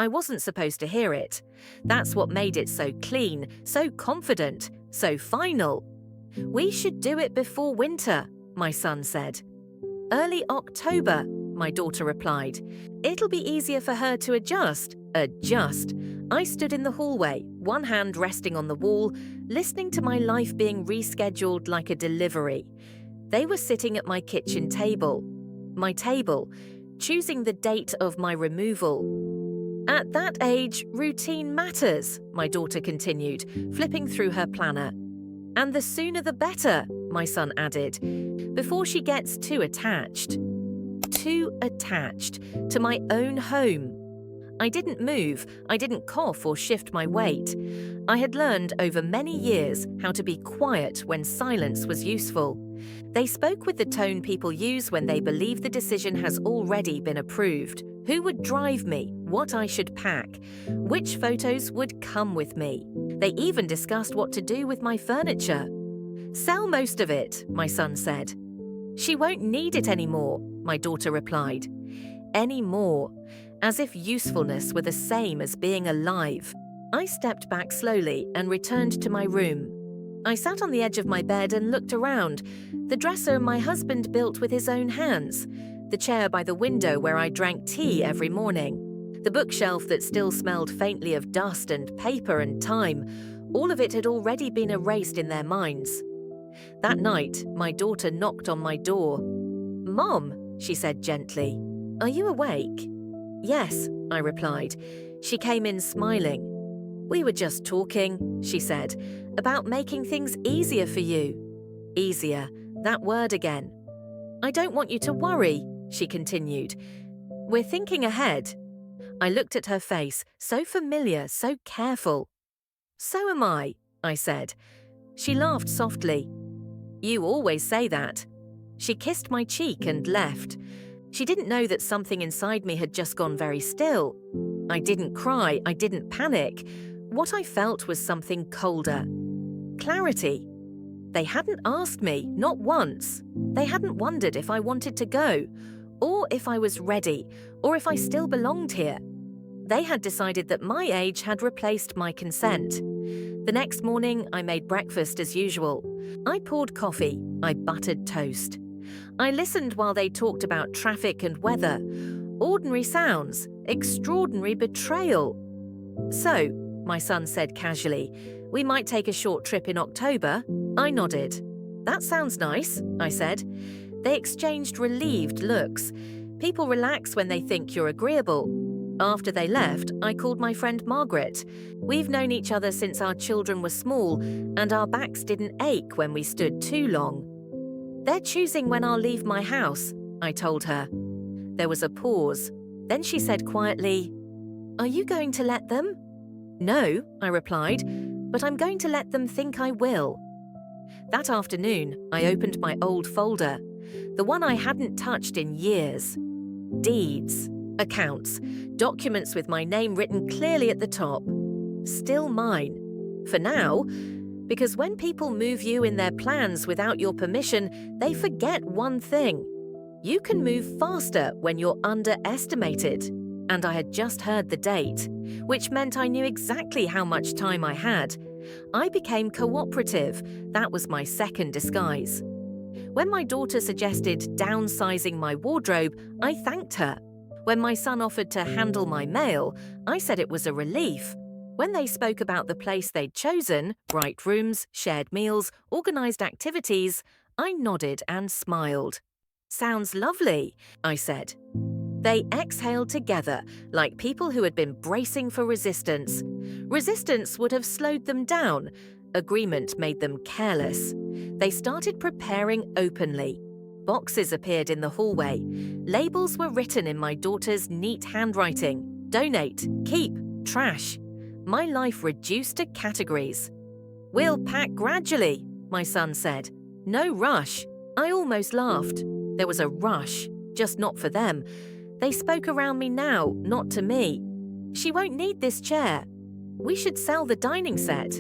I wasn't supposed to hear it. That's what made it so clean, so confident, so final. "We should do it before winter," my son said. "Early October," my daughter replied. "It'll be easier for her to adjust." Adjust. I stood in the hallway, one hand resting on the wall, listening to my life being rescheduled like a delivery. They were sitting at my kitchen table. My table, choosing the date of my removal. "At that age, routine matters," my daughter continued, flipping through her planner. "And the sooner the better," my son added, "before she gets too attached." Too attached to my own home. I didn't move, I didn't cough or shift my weight. I had learned over many years how to be quiet when silence was useful. They spoke with the tone people use when they believe the decision has already been approved. Who would drive me? What I should pack? Which photos would come with me? They even discussed what to do with my furniture. "Sell most of it," my son said. "She won't need it anymore," my daughter replied. Anymore, as if usefulness were the same as being alive. I stepped back slowly and returned to my room. I sat on the edge of my bed and looked around. The dresser my husband built with his own hands. The chair by the window where I drank tea every morning. The bookshelf that still smelled faintly of dust and paper and time. All of it had already been erased in their minds. That night, my daughter knocked on my door. "Mom," she said gently, "are you awake?" "Yes," I replied. She came in smiling. "We were just talking," she said, "about making things easier for you." Easier, that word again. "I don't want you to worry," she continued. "We're thinking ahead." I looked at her face, so familiar, so careful. "So am I said. She laughed softly. "You always say that." She kissed my cheek and left. She didn't know that something inside me had just gone very still. I didn't cry, I didn't panic. What I felt was something colder. Clarity. They hadn't asked me, not once. They hadn't wondered if I wanted to go, or if I was ready, or if I still belonged here. They had decided that my age had replaced my consent. The next morning, I made breakfast as usual. I poured coffee, I buttered toast. I listened while they talked about traffic and weather. Ordinary sounds, extraordinary betrayal. "So," my son said casually, "we might take a short trip in October?" I nodded. "That sounds nice," I said. They exchanged relieved looks. People relax when they think you're agreeable. After they left, I called my friend Margaret. We've known each other since our children were small, and our backs didn't ache when we stood too long. "They're choosing when I'll leave my house," I told her. There was a pause. Then she said quietly, "Are you going to let them?" "No," I replied, "but I'm going to let them think I will." That afternoon, I opened my old folder, the one I hadn't touched in years. Deeds, accounts, documents with my name written clearly at the top. Still mine. For now, because when people move you in their plans without your permission, they forget one thing. You can move faster when you're underestimated. And I had just heard the date, which meant I knew exactly how much time I had. I became cooperative. That was my second disguise. When my daughter suggested downsizing my wardrobe, I thanked her. When my son offered to handle my mail, I said it was a relief. When they spoke about the place they'd chosen, bright rooms, shared meals, organized activities, I nodded and smiled. "Sounds lovely," I said. They exhaled together, like people who had been bracing for resistance. Resistance would have slowed them down. Agreement made them careless. They started preparing openly. Boxes appeared in the hallway. Labels were written in my daughter's neat handwriting. Donate, keep, trash. My life reduced to categories. "We'll pack gradually," my son said. "No rush." I almost laughed. There was a rush, just not for them. They spoke around me now, not to me. "She won't need this chair. We should sell the dining set.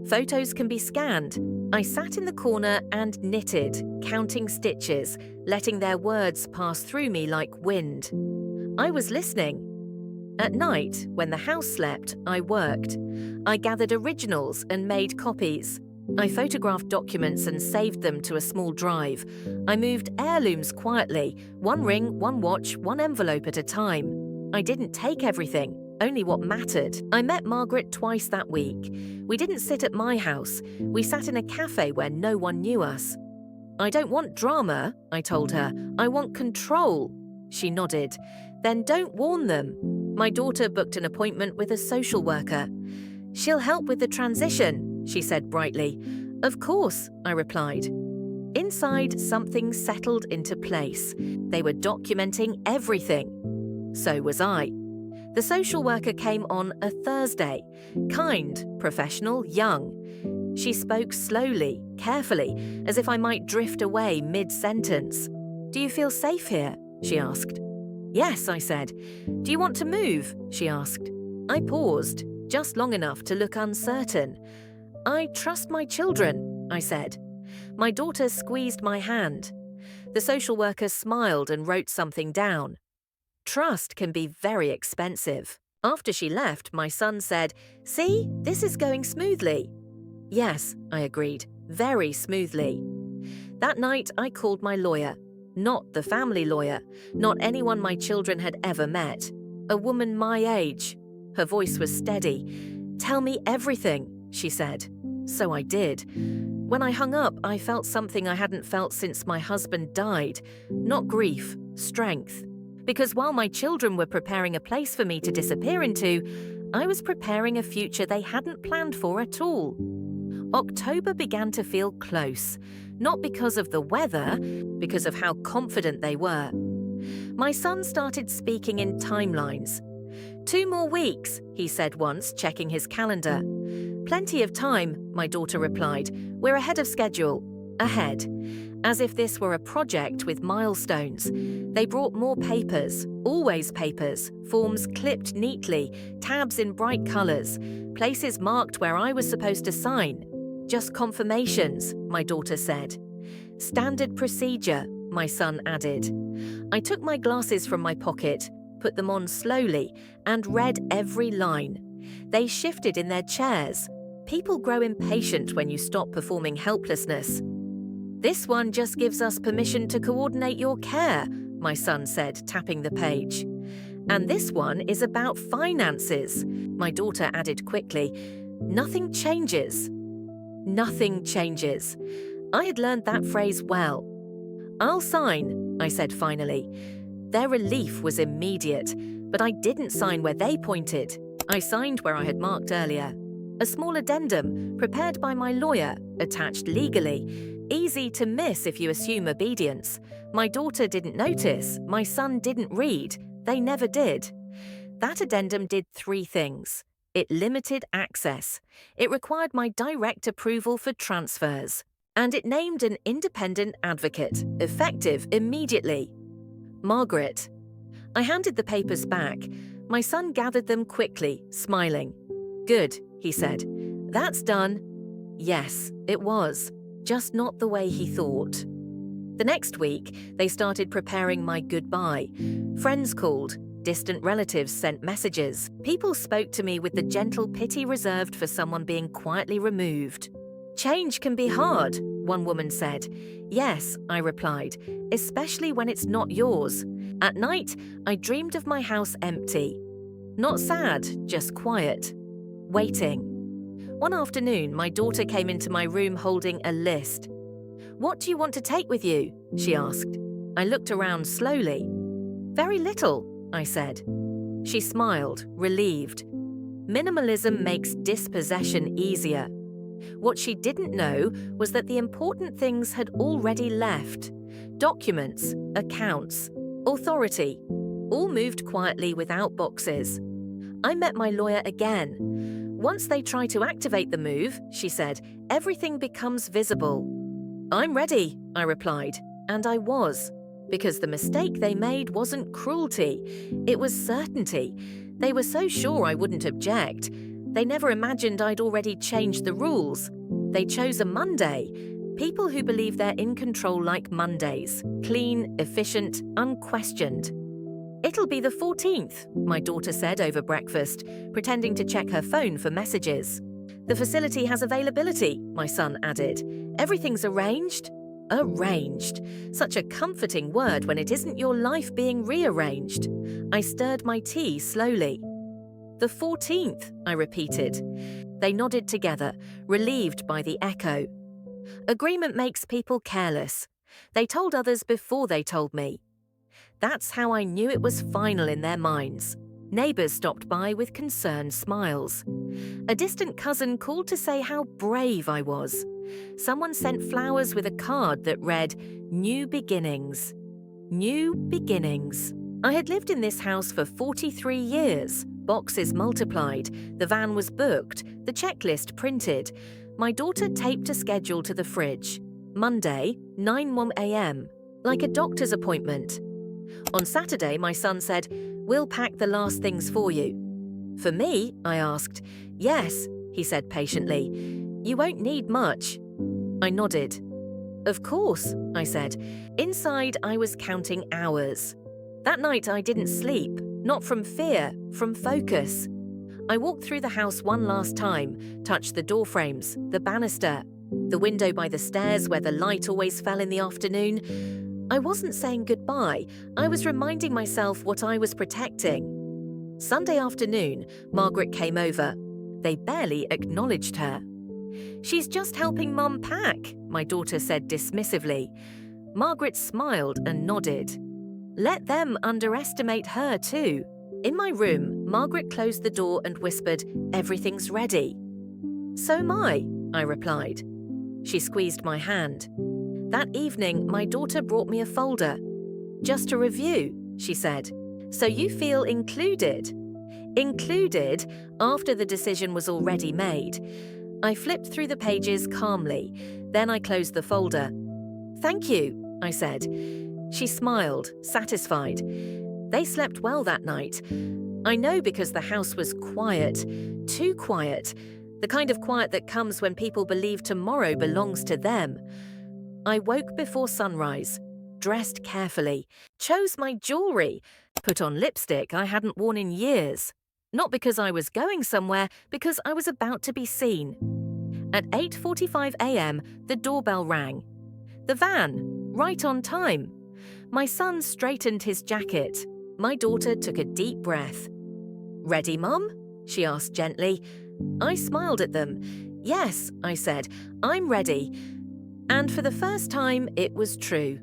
Photos can be scanned." I sat in the corner and knitted, counting stitches, letting their words pass through me like wind. I was listening. At night, when the house slept, I worked. I gathered originals and made copies. I photographed documents and saved them to a small drive. I moved heirlooms quietly, one ring, one watch, one envelope at a time. I didn't take everything, only what mattered. I met Margaret twice that week. We didn't sit at my house. We sat in a cafe where no one knew us. I don't want drama, I told her. I want control. She nodded. Then don't warn them. My daughter booked an appointment with a social worker. She'll help with the transition, she said brightly. Of course, I replied. Inside, something settled into place. They were documenting everything. So was I. The social worker came on a Thursday. Kind, professional, young. She spoke slowly, carefully, as if I might drift away mid-sentence. Do you feel safe here? She asked. Yes, I said. Do you want to move? She asked. I paused, just long enough to look uncertain. I trust my children, I said. My daughter squeezed my hand. The social worker smiled and wrote something down. Trust can be very expensive. After she left, my son said, "See, this is going smoothly." Yes, I agreed, very smoothly. That night, I called my lawyer. Not the family lawyer, not anyone my children had ever met. A woman my age. Her voice was steady. "Tell me everything," she said. So I did. When I hung up, I felt something I hadn't felt since my husband died. Not grief, strength. Because while my children were preparing a place for me to disappear into, I was preparing a future they hadn't planned for at all. October began to feel close, not because of the weather, because of how confident they were. My son started speaking in timelines. 2 more weeks, he said once, checking his calendar. Plenty of time, my daughter replied. We're ahead of schedule. Ahead. As if this were a project with milestones. They brought more papers, always papers, forms clipped neatly, tabs in bright colours, places marked where I was supposed to sign. Just confirmations, my daughter said. Standard procedure, my son added. I took my glasses from my pocket, put them on slowly, and read every line. They shifted in their chairs. People grow impatient when you stop performing helplessness. This one just gives us permission to coordinate your care, my son said, tapping the page. And this one is about finances, my daughter added quickly. Nothing changes. Nothing changes. I had learned that phrase well. I'll sign, I said finally. Their relief was immediate, but I didn't sign where they pointed. I signed where I had marked earlier. A small addendum, prepared by my lawyer, attached legally. Easy to miss if you assume obedience. My daughter didn't notice, my son didn't read. They never did. That addendum did 3 things. It limited access. It required my direct approval for transfers. And it named an independent advocate, effective immediately. Margaret. I handed the papers back. My son gathered them quickly, smiling. Good, he said. That's done. Yes, it was. Just not the way he thought. The next week, they started preparing my goodbye. Friends called. Distant relatives sent messages. People spoke to me with the gentle pity reserved for someone being quietly removed. Change can be hard, one woman said. Yes, I replied, especially when it's not yours. At night, I dreamed of my house empty. Not sad, just quiet. Waiting. One afternoon, my daughter came into my room holding a list. What do you want to take with you? She asked. I looked around slowly. Very little, I said. She smiled, relieved. Minimalism makes dispossession easier. What she didn't know was that the important things had already left. Documents, accounts, authority, all moved quietly without boxes. I met my lawyer again. Once they try to activate the move, she said, everything becomes visible. I'm ready, I replied, and I was. Because the mistake they made wasn't cruelty, it was certainty. They were so sure I wouldn't object. They never imagined I'd already changed the rules. They chose a Monday. People who believe they're in control like Mondays. Clean, efficient, unquestioned. It'll be the 14th, my daughter said over breakfast, pretending to check her phone for messages. The facility has availability, my son added. Everything's arranged? Arranged. Such a comforting word when it isn't your life being rearranged. I stirred my tea slowly. The 14th, I repeated. They nodded together, relieved by the echo. Agreement makes people careless. They told others before they told me. That's how I knew it was final in their minds. Neighbours stopped by with concerned smiles. A distant cousin called to say how brave I was. Someone sent flowers with a card that read, "New beginnings." New beginnings. I had lived in this house for 43 years. Boxes multiplied, the van was booked, the checklist printed. My daughter taped a schedule to the fridge. Monday, 9 a.m., like a doctor's appointment. On Saturday, my son said, "We'll pack the last things for you." For me, I asked. "Yes," he said patiently. "You won't need much." I nodded. "Of course," I said. Inside, I was counting hours. That night, I didn't sleep, not from fear, from focus. I walked through the house one last time, touched the door frames, the banister, the window by the stairs where the light always fell in the afternoon. I wasn't saying goodbye, I was reminding myself what I was protecting. Sunday afternoon, Margaret came over. They barely acknowledged her. "She's just helping Mum pack," my daughter said dismissively. Margaret smiled and nodded. Let them underestimate her too. In my room, Margaret closed the door and whispered, "Everything's ready." "So am I replied. She squeezed my hand. That evening, my daughter brought me a folder. "Just a review," she said. "So you feel included?" Included after the decision was already made. I flipped through the pages calmly. Then I closed the folder. "Thank you," I said. She smiled, satisfied. They slept well that night. I know because the house was quiet, too quiet, the kind of quiet that comes when people believe tomorrow belongs to them. I woke before sunrise, dressed carefully, chose my jewelry, put on lipstick I hadn't worn in years. Not because I was going somewhere, because I was about to be seen. At 8:45 a.m., the doorbell rang. The van, right on time. My son straightened his jacket. My daughter took a deep breath. "Ready, Mum?" she asked gently. I smiled at them. "Yes," I said, "I'm ready." And for the first time, it was true.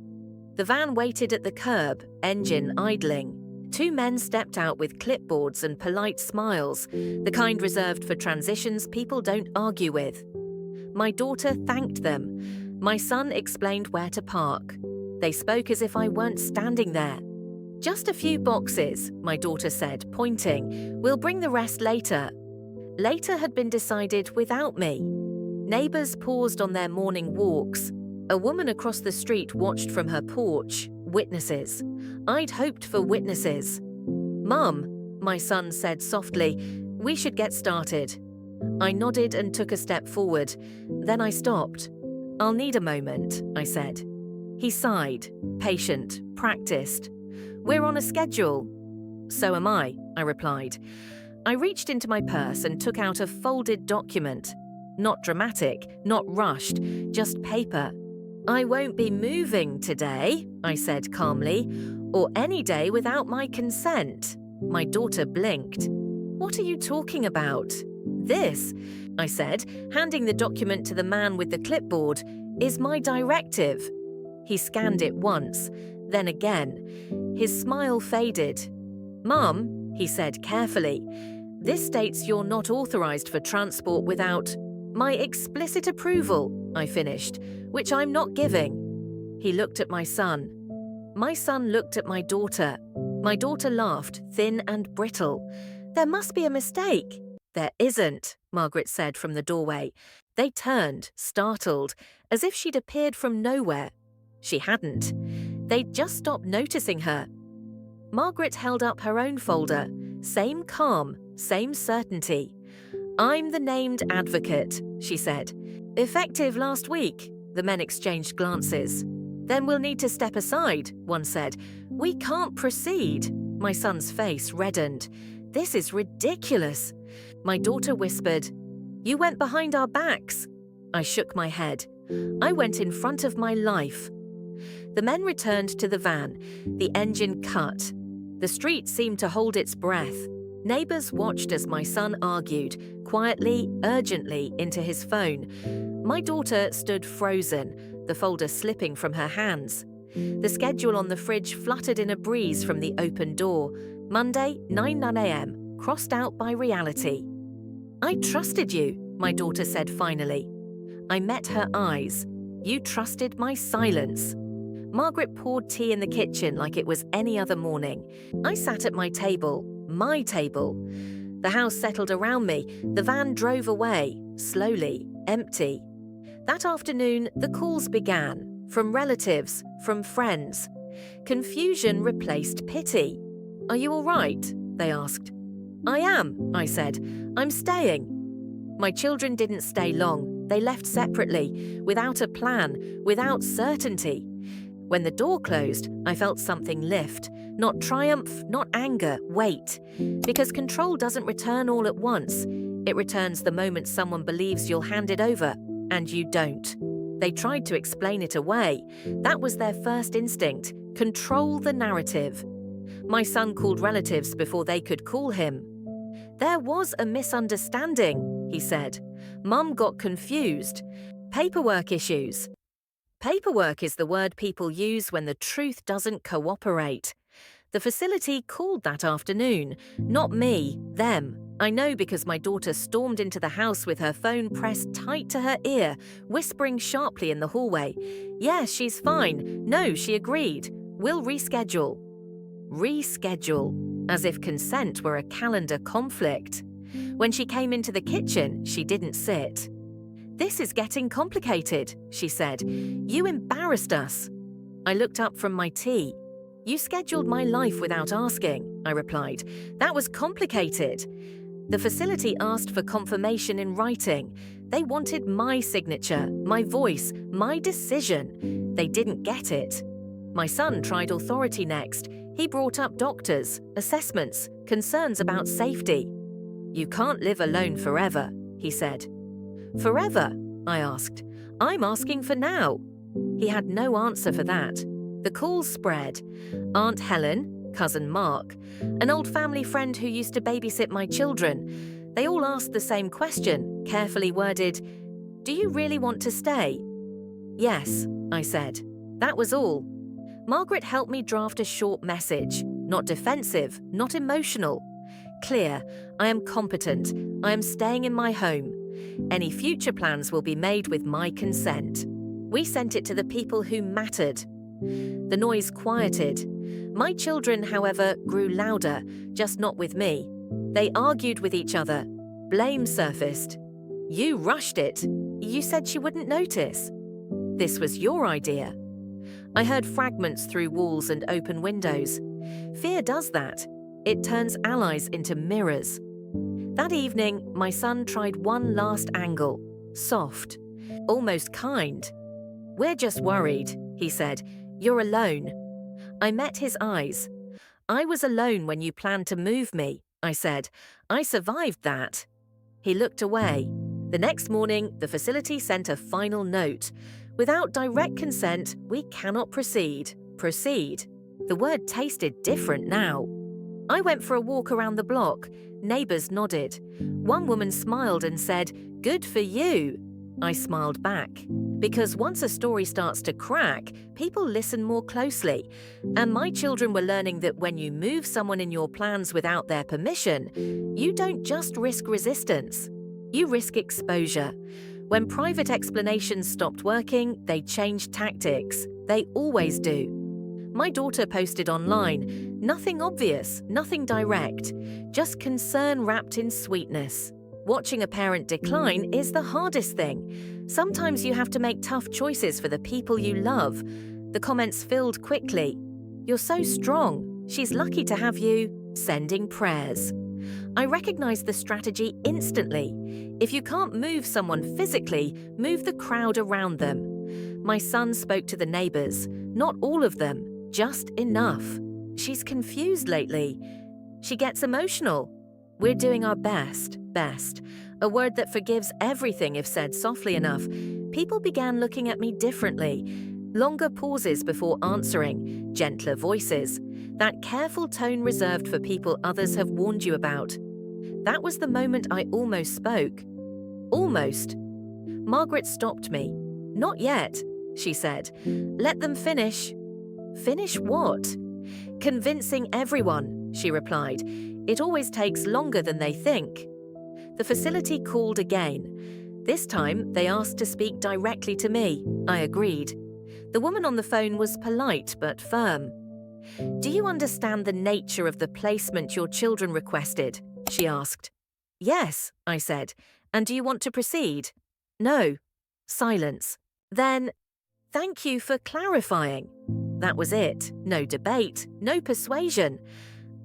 The van waited at the curb, engine idling. Two men stepped out with clipboards and polite smiles, the kind reserved for transitions people don't argue with. My daughter thanked them. My son explained where to park. They spoke as if I weren't standing there. "Just a few boxes," my daughter said, pointing. "We'll bring the rest later." Later had been decided without me. Neighbours paused on their morning walks. A woman across the street watched from her porch. Witnesses. I'd hoped for witnesses. "Mum," my son said softly, "we should get started." I nodded and took a step forward. Then I stopped. "I'll need a moment," I said. He sighed, patient, practiced. "We're on a schedule." "So am I replied. I reached into my purse and took out a folded document. Not dramatic, not rushed, just paper. "I won't be moving today," I said calmly, "or any day without my consent." My daughter blinked. "What are you talking about?" "This," I said, handing the document to the man with the clipboard, "is my directive." He scanned it once, then again. His smile faded. "Mum," he said carefully, "this states you're not authorized for transport without my explicit approval," I finished, "which I'm not giving." He looked at my son. My son looked at my daughter. My daughter laughed, thin and brittle. "There must be a mistake." "There isn't," Margaret said from the doorway. They turned, startled, as if she'd appeared from nowhere. She hadn't. They'd just stopped noticing her. Margaret held up her own folder. Same calm, same certainty. "I'm the named advocate," she said. "Effective last week." The men exchanged glances. "Then we'll need to step aside," one said. "We can't proceed." My son's face reddened. "This is ridiculous." My daughter whispered, "You went behind our backs." I shook my head. "I went in front of my life." The men returned to the van. The engine cut. The street seemed to hold its breath. Neighbors watched as my son argued, quietly, urgently, into his phone. My daughter stood frozen, the folder slipping from her hands. The schedule on the fridge fluttered in a breeze from the open door. Monday, 9 a.m., crossed out by reality. "I trusted you," my daughter said finally. I met her eyes. "You trusted my silence." Margaret poured tea in the kitchen like it was any other morning. I sat at my table. My table. The house settled around me. The van drove away, slowly, empty. That afternoon, the calls began, from relatives, from friends. Confusion replaced pity. "Are you all right?" they asked. "I am," I said. "I'm staying." My children didn't stay long. They left separately, without a plan, without certainty. When the door closed, I felt something lift. Not triumph, not anger, weight. Because control doesn't return all at once. It returns the moment someone believes you'll hand it over, and you don't. They tried to explain it away. That was their first instinct. Control the narrative. My son called relatives before they could call him. "There was a misunderstanding," he said. "Mum got confused. Paperwork issues." Paperwork is the word people use when the truth doesn't cooperate. The facility called that afternoon. Not me, them. I know because my daughter stormed into the house with her phone pressed tight to her ear, whispering sharply in the hallway. "Yes, she's fine. No, she agreed. We'll reschedule." Reschedule. As if consent were a calendar conflict. When she came into the kitchen, she didn't sit. "This is getting complicated," she said. "You embarrassed us." I looked up from my tea. "You scheduled my life without asking," I replied. "That was complicated." The facility asked for confirmation in writing. They wanted my signature, my voice, my decision. They didn't get it. My son tried authority next. He brought up doctors, assessments, concerns about safety. "You can't live alone forever," he said. "Forever?" I asked. "I'm asking for now." He had no answer for that. The calls spread. Aunt Helen, Cousin Mark, an old family friend who used to babysit my children. They all asked the same question, carefully worded. "Do you really want to stay?" "Yes," I said. That was all. Margaret helped me draft a short message. Not defensive, not emotional. Clear. I am competent. I am staying in my home. Any future plans will be made with my consent. We sent it to the people who mattered. The noise quieted. My children, however, grew louder, just not with me. They argued with each other. Blame surfaced. "You rushed it. You said she wouldn't notice. This was your idea." I heard fragments through walls and open windows. Fear does that. It turns allies into mirrors. That evening, my son tried one last angle. Soft. Almost kind. "We're just worried," he said. "You're alone." I met his eyes. "I was alone when you planned to move me," I said. "I survived that." He looked away. The next morning, the facility sent a final note. "Without direct consent, we cannot proceed." Proceed. The word tasted different now. I went for a walk around the block. Neighbors nodded. One woman smiled and said, "Good for you." I smiled back. Because once a story starts to crack, people listen more closely. And my children were learning that when you move someone in your plans without their permission, you don't just risk resistance. You risk exposure. When private explanations stopped working, they changed tactics. They always do. My daughter posted online, nothing obvious, nothing direct, just concern wrapped in sweetness. Watching a parent decline is the hardest thing. Sometimes you have to make tough choices for the people you love. The comments filled quickly. "You're so strong. She's lucky to have you." Sending prayers. I recognized the strategy instantly. If you can't move someone physically, move the crowd around them. My son spoke to the neighbors. Not all of them, just enough. She's confused lately. She gets emotional. We're doing our best, a word that forgives everything if said softly enough. People began looking at me differently. Longer pauses before answering, gentler voices, that careful tone reserved for people others have warned you about. That was the moment I almost spoke. Almost. Margaret stopped me. Not yet, she said. Let them finish. Finish what? Convincing everyone, she replied. It always takes longer than they think. The facility called again. This time, they asked to speak directly to me. I agreed. The woman on the phone was polite but firm. Do you understand the nature of the placement your children requested? She asked. Yes, I said. And do you want to proceed? No. Silence. Then, thank you for clarifying. That was it. No debate, no persuasion.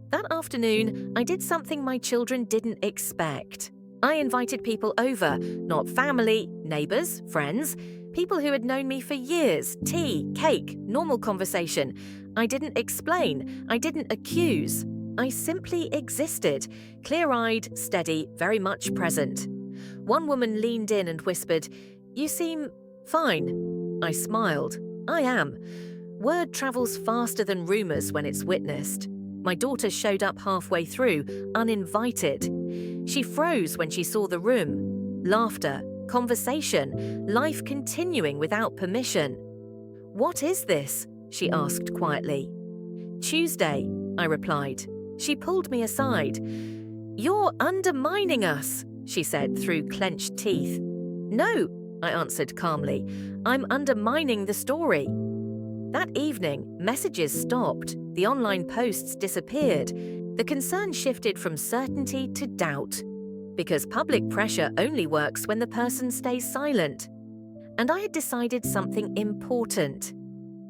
That afternoon, I did something my children didn't expect. I invited people over, not family, neighbors, friends, people who had known me for years, tea, cake, normal conversation. I didn't explain, I didn't accuse. I simply existed, clear-eyed, steady, very much present. One woman leaned in and whispered, "You seem fine." I smiled. I am. Word travels faster than rumors when it's witnessed. My daughter showed up halfway through, uninvited. She froze when she saw the room. Laughter, conversation, life continuing without permission. What is this? She asked quietly. Tuesday, I replied. She pulled me aside. You're undermining us, she said through clenched teeth. No, I answered calmly. I'm undermining the story. That evening, messages stopped. The online posts disappeared. The concern shifted from certainty to doubt. Because public pressure only works when the person stays silent. And I had decided something important.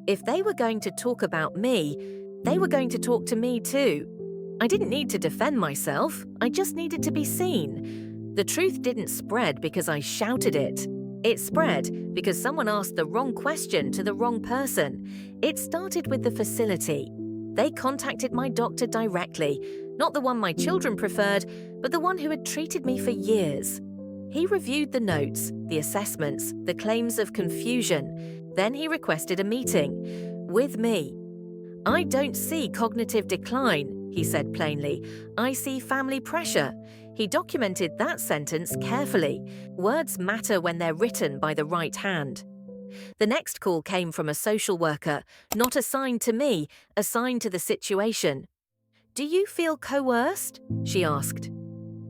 If they were going to talk about me, they were going to talk to me too. I didn't need to defend myself. I just needed to be seen. The truth didn't spread because I shouted it. It spread because someone asked the wrong question to the wrong person. It started with the facility. They contacted my doctor directly, not the one my children preferred, but the one who had treated me for years. He reviewed the notes, the assessments, the claims of confusion. Then he requested a meeting with me. I don't see cognitive decline, he said plainly. I see family pressure. He documented that sentence carefully. Words matter when they're written by the right hand. The next call came from a social worker, not assigned to me, assigned to the situation. Do you feel coerced? She asked.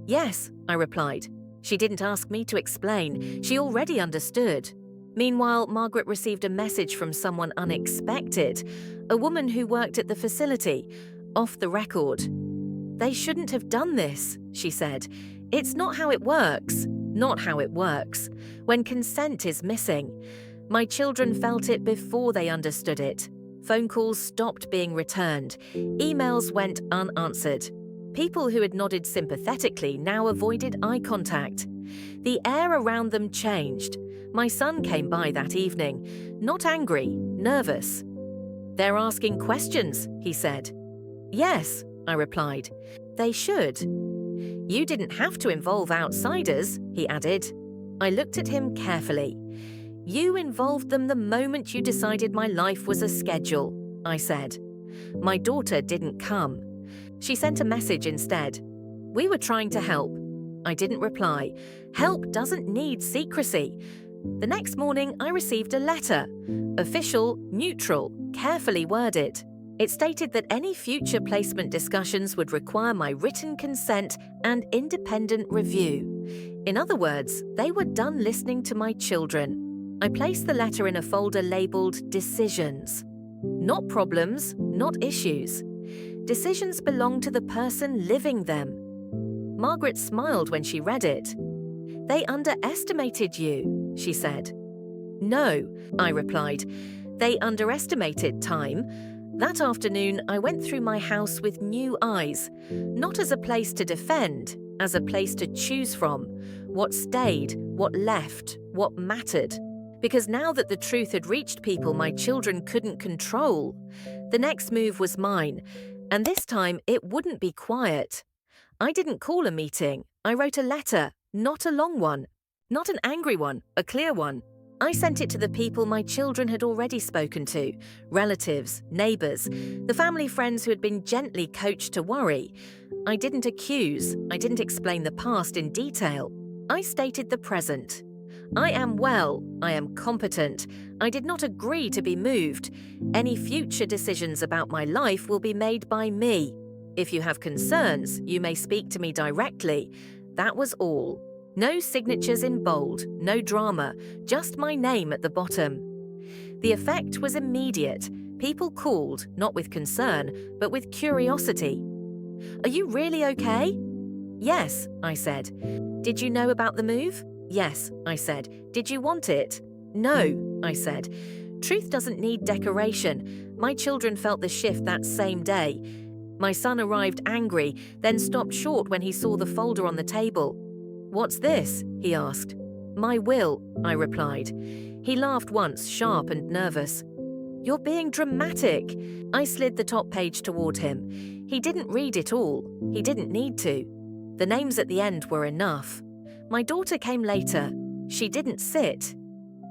Yes, I replied. She didn't ask me to explain. She already understood. Meanwhile, Margaret received a message from someone unexpected, a woman who worked at the facility, off the record. They shouldn't have done this, she said. It's not how it works. Not how it works. When consent is missing. My children felt it before they understood it. Phone calls stopped being returned. Emails went unanswered. People who had nodded sympathetically now avoided eye contact. The air around them changed. My son came by that evening, not angry, nervous. They're asking questions, he said. Yes, I replied. They should. You didn't have to involve outsiders, he added. I looked at him carefully. You involved them the moment you decided my life was a schedule, I said. My daughter didn't come. She sent a message instead. We were trying to help. I didn't reply. Help doesn't need secrecy. The next morning, I received a letter. Official, neutral, carefully worded. It stated that any future placement discussions would require my written consent and independent review. In other words, they were done listening to my children. I placed the letter in a folder labeled Decisions. Not problems, not issues. Decisions belong to the person living them. Margaret smiled when she read it. They underestimated you, she said. No, I replied. They underestimated time. That afternoon, I went through my house with new eyes, not as a place to defend, as a place to choose from. What stayed, what left, what mattered. Because now that the truth had reached people my children couldn't control, the next move was mine, and this time it wouldn't be quiet. I didn't call a meeting. I wrote a letter, not a long one, not an angry one, a clear one. I sent it to the people my children had already spoken to, relatives, neighbors, the family friends who had been gently coached to worry. I didn't accuse, I didn't explain the past in detail. I stated the present. I am well, I am competent. I did not agree to be moved. Any future decisions about my life will be made by me. If you have concerns, you may speak to me directly. That was all. No signatures in bold, no drama, just my name at the bottom. The effect was immediate. People called, not with concern, but with curiosity. Are you really okay? Yes, I said. Did you know about the move? Yes, I said. Did you want it? No, I said. Truth doesn't need decoration. My children felt the shift that same day. My son arrived angry, then stopped short when he saw the folder on the table. What's this? He asked. My will, I replied. He laughed once, sharp and nervous. You're being dramatic. I slid the top page toward him. He didn't read it all. He didn't need to. The names at the end were enough. My daughter came later. She didn't sit.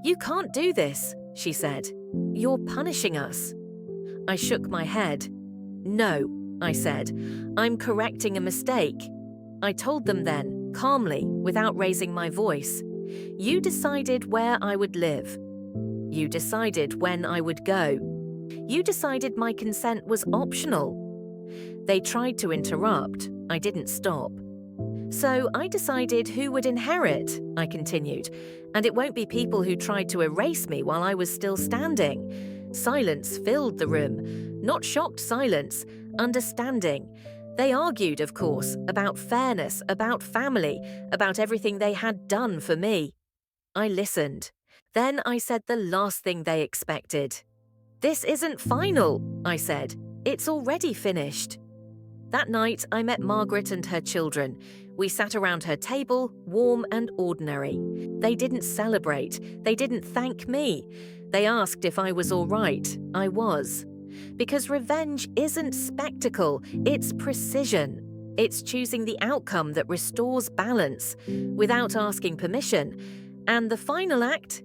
You can't do this, she said. You're punishing us. I shook my head. No, I said. I'm correcting a mistake. I told them then, calmly, without raising my voice. You decided where I would live. You decided when I would go. You decided my consent was optional. They tried to interrupt. I didn't stop. So I decided who would inherit, I continued, and it won't be people who tried to erase me while I was still standing. Silence filled the room. Not shocked silence, understanding. They argued, of course, about fairness, about family, about everything they had done for me. I listened. Then I said the last thing they expected. This isn't final, I said. It's already finished. That night, I met Margaret and her children. We sat around her table, warm and ordinary. They didn't celebrate. They didn't thank me. They asked if I was all right. I was. Because revenge isn't spectacle, it's precision. It's choosing the outcome that restores balance, without asking permission. And the final act?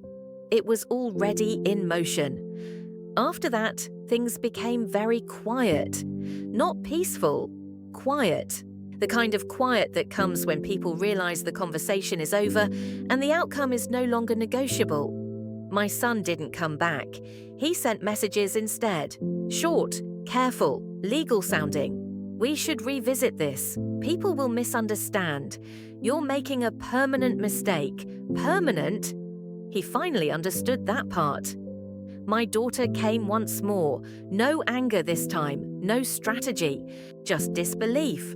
It was already in motion. After that, things became very quiet. Not peaceful, quiet. The kind of quiet that comes when people realize the conversation is over and the outcome is no longer negotiable. My son didn't come back. He sent messages instead. Short, careful, legal sounding. We should revisit this. People will misunderstand. You're making a permanent mistake. Permanent? He finally understood that part. My daughter came once more. No anger this time, no strategy, just disbelief.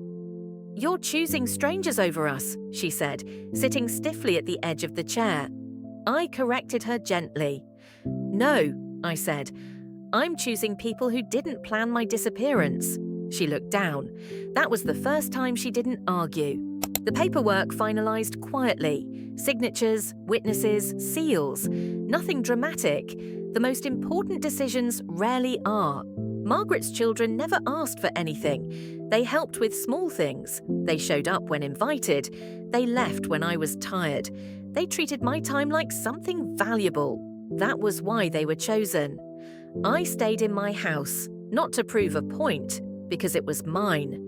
You're choosing strangers over us, she said, sitting stiffly at the edge of the chair. I corrected her gently. No, I said. I'm choosing people who didn't plan my disappearance. She looked down. That was the first time she didn't argue. The paperwork finalized quietly. Signatures, witnesses, seals. Nothing dramatic. The most important decisions rarely are. Margaret's children never asked for anything. They helped with small things. They showed up when invited. They left when I was tired. They treated my time like something valuable. That was why they were chosen. I stayed in my house, not to prove a point, because it was mine.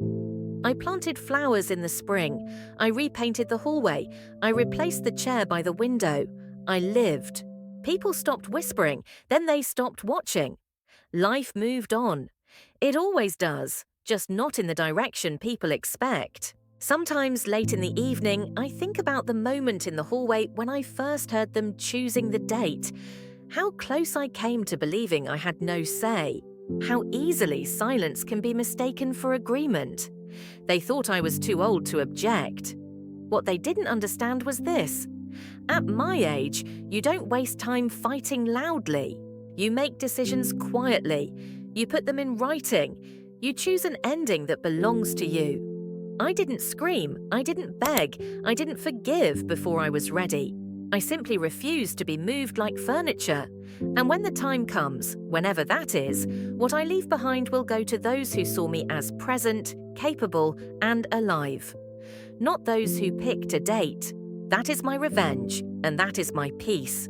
I planted flowers in the spring. I repainted the hallway. I replaced the chair by the window. I lived. People stopped whispering, then they stopped watching. Life moved on. It always does, just not in the direction people expect. Sometimes late in the evening, I think about the moment in the hallway when I first heard them choosing the date. How close I came to believing I had no say. How easily silence can be mistaken for agreement. They thought I was too old to object. What they didn't understand was this. At my age, you don't waste time fighting loudly. You make decisions quietly. You put them in writing. You choose an ending that belongs to you. I didn't scream. I didn't beg. I didn't forgive before I was ready. I simply refuse to be moved like furniture. And when the time comes, whenever that is, what I leave behind will go to those who saw me as present, capable, and alive. Not those who picked a date. That is my revenge, and that is my peace.